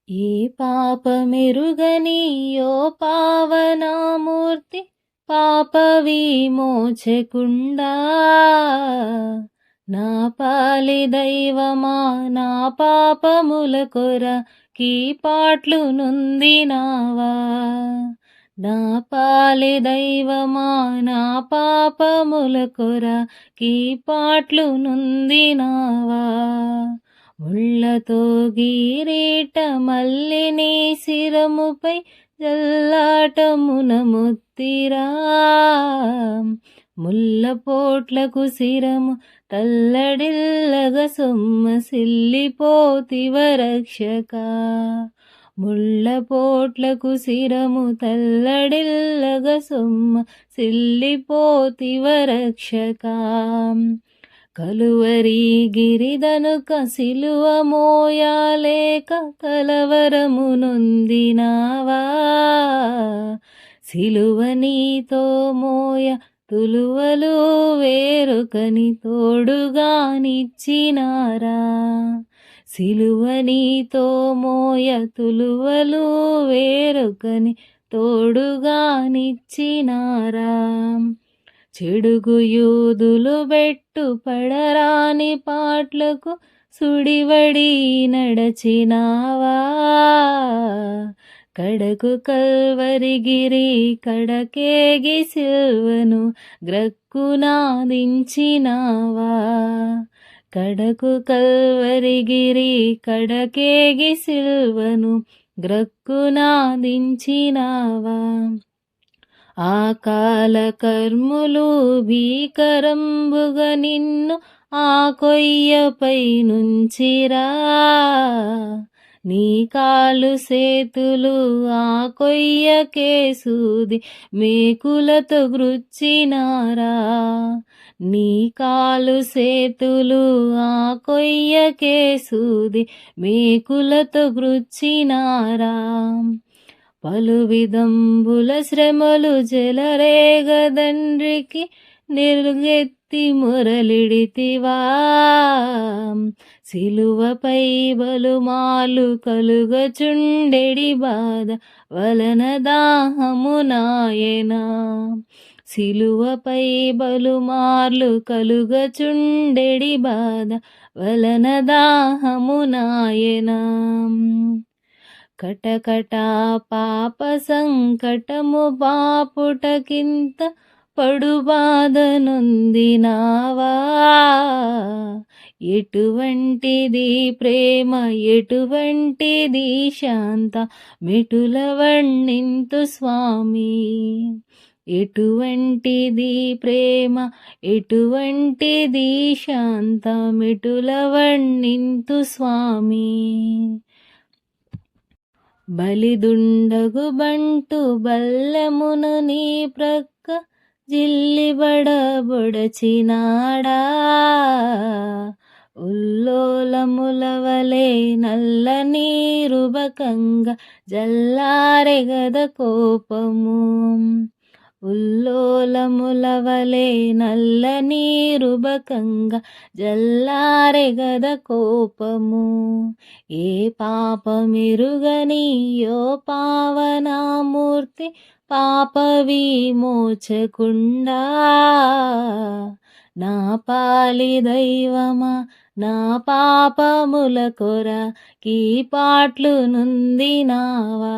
ఏ పాపమెరుగని యో పావనామూర్తి పాప విమోచకుండా నా పాలి దైవమా నా పాపముల కొరకి పాట్లు నొందినావా నా పాలి దైవమా నా పాపముల కొరకి పాట్లు నొందినావా ముళ్ళతో గీరీట మల్లిని శిరముపై జల్లాటమున ముత్తిరా ముల్ల పోట్లకు శిరము తల్లడిల్లగ సొమ్మసిల్లిపోతివ రక్షక ముళ్ళ పోట్లకు శిరము తల్లడిల్లగ సొమ్మసిల్లిపోతివ రక్షక కలువరి గిరిదనుక సిలువ మోయాలేక కలవరము నొందినావా సిలువ నీతో మోయ తులువలు వేరొకని తోడుగానిచ్చినారా సిలువ నీతో మోయ తులువలు వేరొకని తోడుగానిచ్చినారా చెడుగు యూదులు బెట్టు పడరాని పాట్లకు సుడివడి నడచినావా కడకు కల్వరిగిరి కడకేగి సిల్వను గ్రక్కునాదించినావా కడకు కల్వరిగిరి కడకేగి సిల్వను గ్రక్కునాదించినావా ఆ కాల కర్ములు భీకరంబుగ నిన్ను ఆ కొయ్యపై నుంచిరా నీ కాలు సేతులు ఆ కొయ్యకే సూది మేకులతో గృచ్చినారా నీ కాలు సేతులు ఆ కొయ్యకే సూది మేకులతో గృచ్చినారా పలు విధంబుల శ్రమలు జలరేగదండ్రికి నిరుగెత్తి మురళిడితివా సిలువపై బలుమాలు కలుగచుండెడి బాధ వలన దాహము నాయనా సిలువపై బలుమార్లు కలుగచుండెడి బాధ వలన దాహము నాయనా కటకటా పాప సంకటము బాపుటకింత పడుబాధ నొందినావా ఎటువంటిది ప్రేమ ఎటువంటిది శాంత మెటుల వర్ణింతు స్వామి ఎటువంటిది ప్రేమ ఎటువంటిది శాంత మెటుల వర్ణింతు స్వామి బలిదుండగు బంటు బల్లెమును నీ ప్రక్క జిల్లిబడబొడచినాడా ఉల్లోలములవలే నల్ల నీరుబకంగా జల్లారెగద కోపము ఉల్లోలములవలే నల్ల నీరుబకంగా జల్లారెగద కోపము ఏ పాపమెరుగని యో పావనామూర్తి పాప విమోచకుండా నా పాలి దైవమా నా పాపముల కొరకి పాట్లు నొందినావా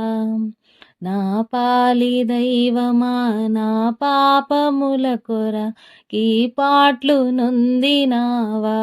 నా పాలి దైవమా నా పాపముల కొరకి పాట్లు నొందినావా